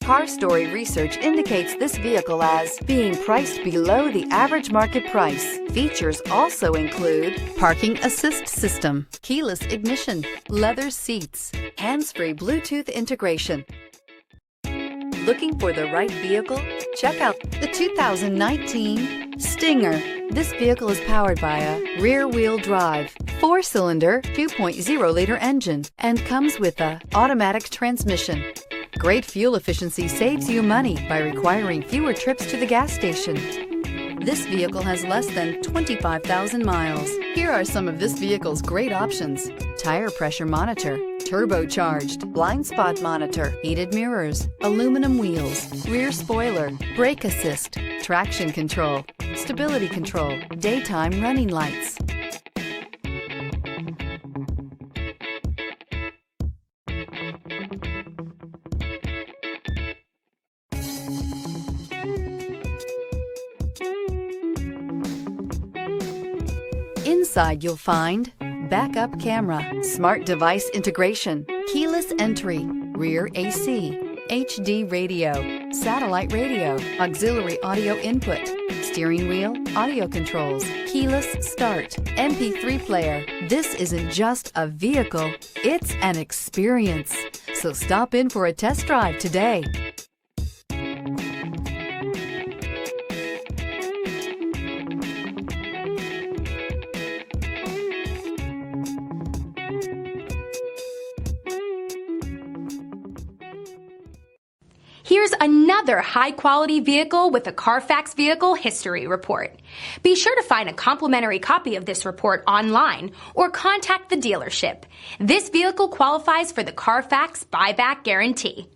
Car Story research indicates this vehicle as being priced below the average market price. Features also include parking assist system, keyless ignition, leather seats, hands-free Bluetooth integration. Looking for the right vehicle? Check out the 2019 Stinger. This vehicle is powered by a rear-wheel drive, 4-cylinder, 2.0-liter engine, and comes with an automatic transmission. Great fuel efficiency saves you money by requiring fewer trips to the gas station. This vehicle has less than 25,000 miles. Here are some of this vehicle's great options: tire pressure monitor, turbocharged, blind spot monitor, heated mirrors, aluminum wheels, rear spoiler, brake assist, traction control, stability control, daytime running lights. Inside you'll find backup camera, smart device integration, keyless entry, rear AC, HD radio, satellite radio, auxiliary audio input, steering wheel audio controls, keyless start, MP3 player. This isn't just a vehicle, it's an experience. So stop in for a test drive today. Here's another high-quality vehicle with a Carfax Vehicle History Report. Be sure to find a complimentary copy of this report online or contact the dealership. This vehicle qualifies for the Carfax Buyback Guarantee.